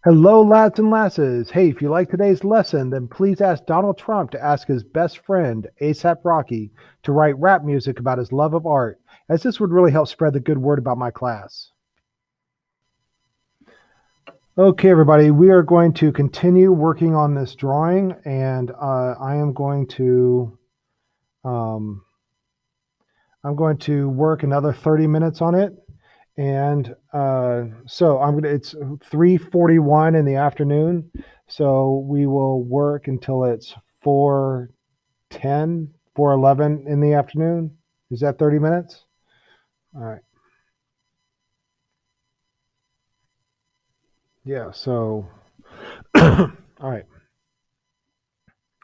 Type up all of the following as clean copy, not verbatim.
Hello, lads and lasses. Hey, if you like today's lesson, then please ask Donald Trump to ask his best friend, ASAP Rocky, to write rap music about his love of art, as this would really help spread the good word about my class. Okay, everybody, we are going to continue working on this drawing, and um, I'm going to work another 30 minutes on it. And so I'm gonna. It's 3:41 in the afternoon, so we will work until it's 4:10, 4:11 in the afternoon. Is that 30 minutes? All right. Yeah. So, all right.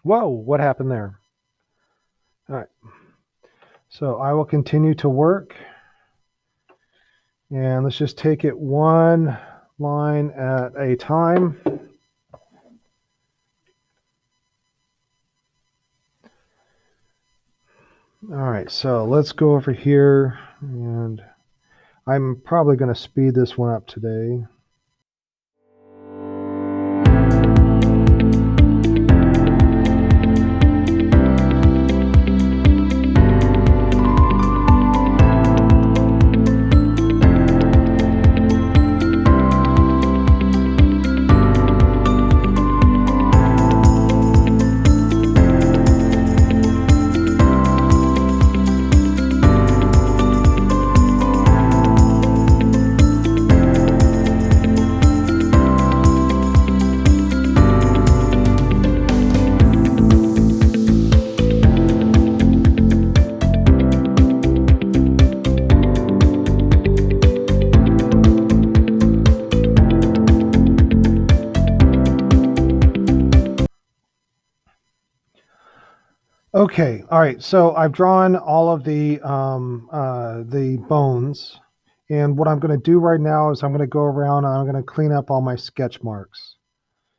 Whoa! What happened there? All right. So I will continue to work, and let's just take it one line at a time. All right. So let's go over here and I'm probably going to speed this one up today. Okay, all right. So I've drawn all of the bones, and what I'm going to do right now is I'm going to go around and I'm going to clean up all my sketch marks.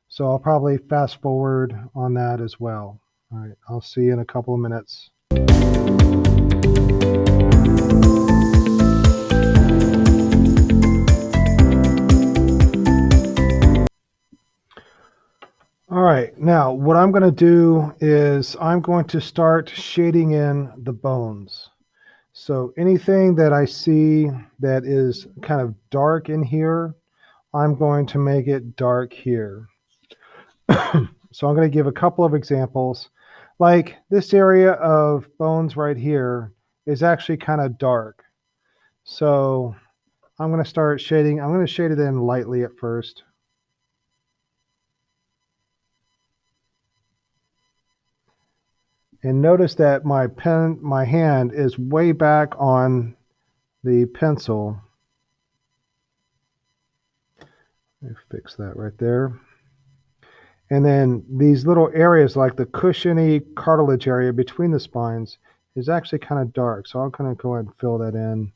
So I'll probably fast forward on that as well. All right, I'll see you in a couple of minutes. All right, now what I'm going to do is I'm going to start shading in the bones. So anything that I see that is kind of dark in here, I'm going to make it dark here. So I'm going to give a couple of examples. Like this area of bones right here is actually kind of dark. So I'm going to start shading. I'm going to shade it in lightly at first. And notice that my hand is way back on the pencil. Let me fix that right there. And then these little areas like the cushiony cartilage area between the spines is actually kind of dark. So I'm going to go ahead and fill that in.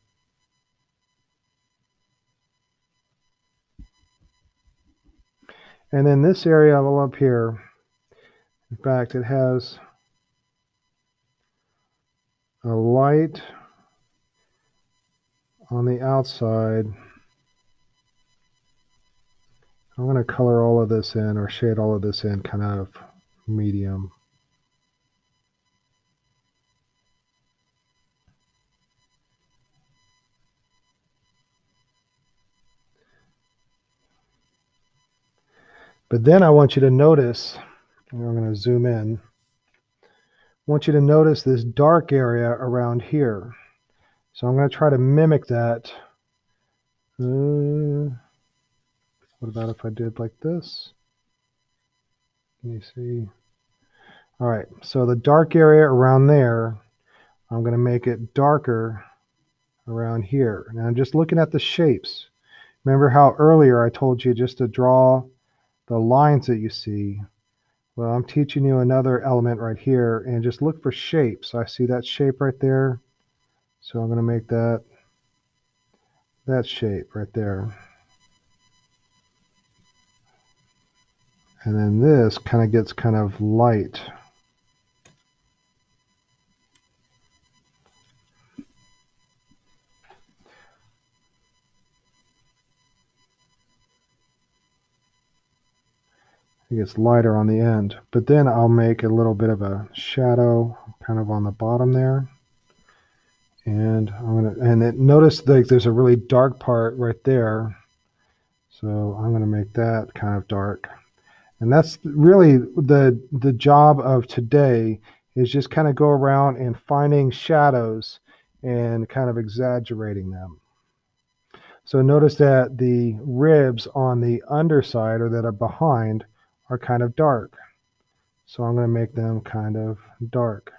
And then this area all up here, in fact, it has a light on the outside. I'm going to color all of this in or shade all of this in kind of medium. But then I want you to notice, and I'm going to zoom in, I want you to notice this dark area around here. So I'm going to try to mimic that. What about if I did like this? Can you see? All right, so the dark area around there, I'm going to make it darker around here. Now I'm just looking at the shapes. Remember how earlier I told you just to draw the lines that you see? Well, I'm teaching you another element right here, and just look for shapes. I see that shape right there. So I'm going to make that shape right there. And then this kind of gets kind of light. It gets lighter on the end. But then I'll make a little bit of a shadow kind of on the bottom there. And notice like there's a really dark part right there. So I'm going to make that kind of dark. And that's really the job of today, is just kind of go around and finding shadows and kind of exaggerating them. So notice that the ribs on the underside, or that are behind, are kind of dark. So I'm going to make them kind of dark.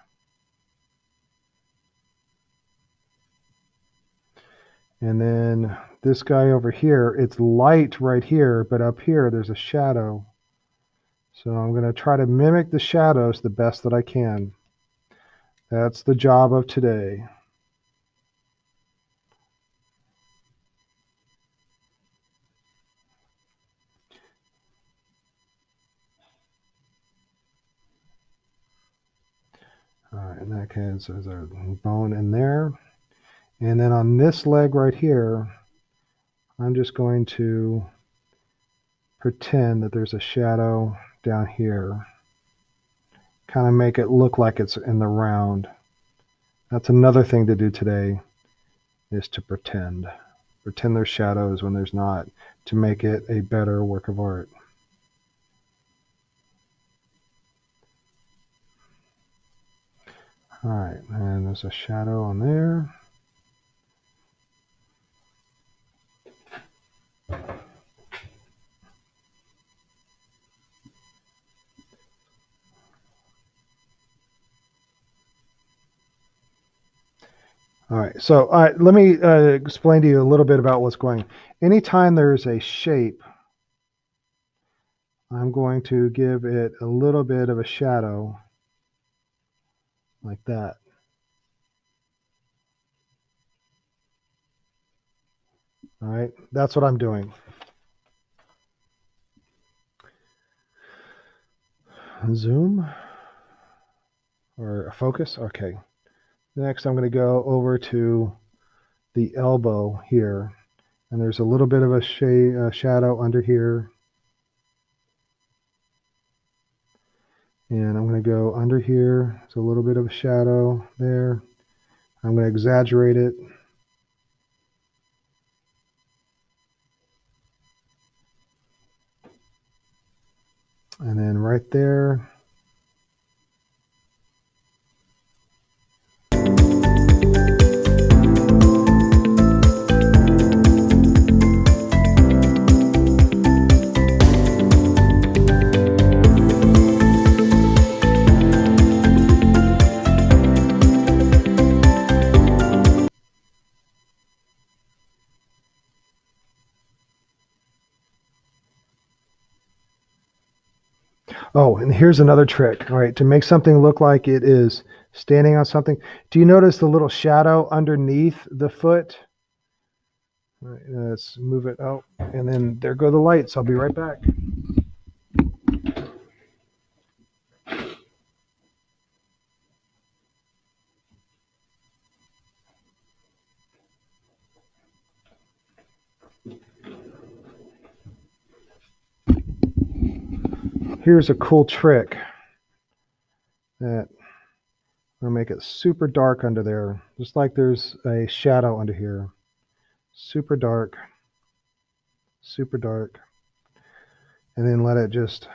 And then this guy over here, it's light right here, but up here there's a shadow. So I'm going to try to mimic the shadows the best that I can. That's the job of today. All right, in that case, there's a bone in there. And then on this leg right here, I'm just going to pretend that there's a shadow down here. Kind of make it look like it's in the round. That's another thing to do today, is to pretend. Pretend there's shadows when there's not, to make it a better work of art. All right, and there's a shadow on there. All right, so let me explain to you a little bit about what's going on. Anytime there's a shape, I'm going to give it a little bit of a shadow, like that. All right, that's what I'm doing. Zoom or focus. Okay. Next, I'm going to go over to the elbow here, and there's a little bit of a shadow under here. And I'm going to go under here. There's a little bit of a shadow there. I'm going to exaggerate it. And then right there. Oh, and here's another trick. All right, to make something look like it is standing on something. Do you notice the little shadow underneath the foot? All right, let's move it out. And then there go the lights. I'll be right back. Here's a cool trick that I'll make it super dark under there, just like there's a shadow under here. Super dark, and then let it just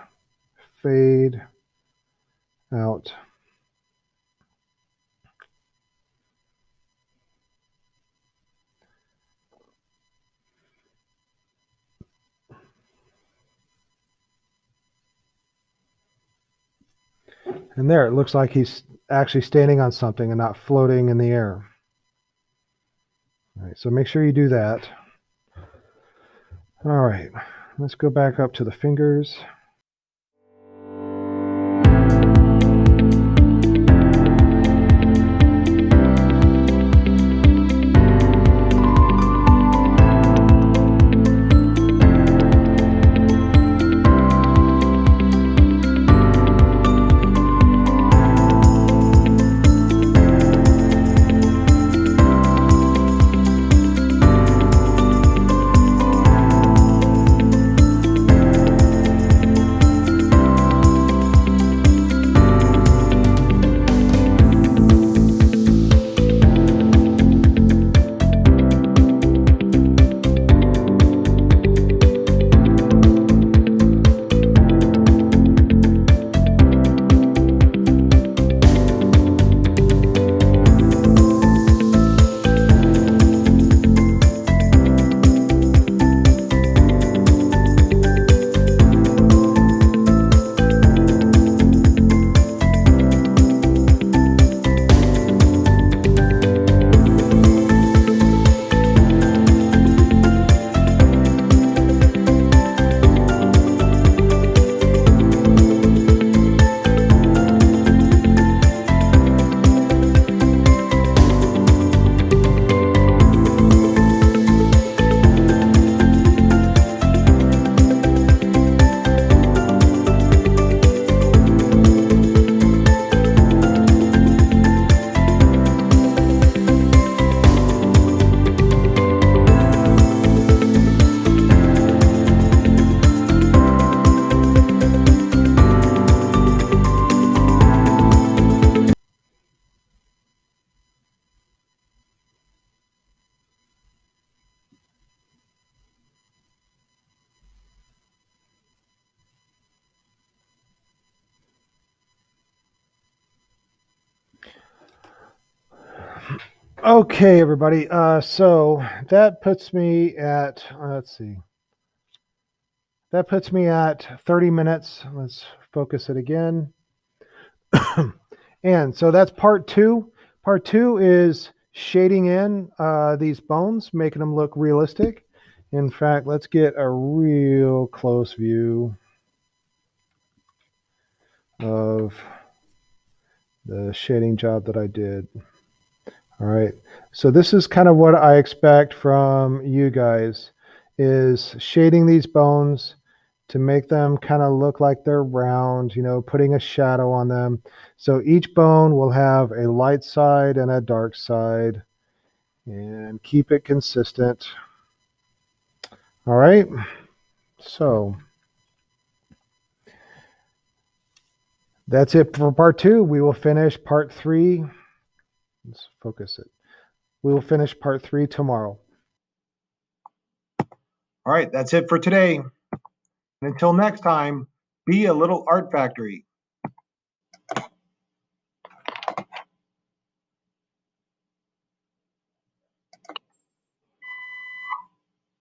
fade out. And there, it looks like he's actually standing on something and not floating in the air. All right, so make sure you do that. All right, let's go back up to the fingers. Okay, everybody. So that puts me at, let's see, that puts me at 30 minutes. Let's focus it again. And so that's part two. Part two is shading in these bones, making them look realistic. In fact, let's get a real close view of the shading job that I did. All right. So this is kind of what I expect from you guys is shading these bones to make them kind of look like they're round, you know, putting a shadow on them. So each bone will have a light side and a dark side and keep it consistent. All right. So that's it for part two. We will finish part three. Let's focus it. We will finish part three tomorrow. All right, that's it for today. And until next time, be a little art factory.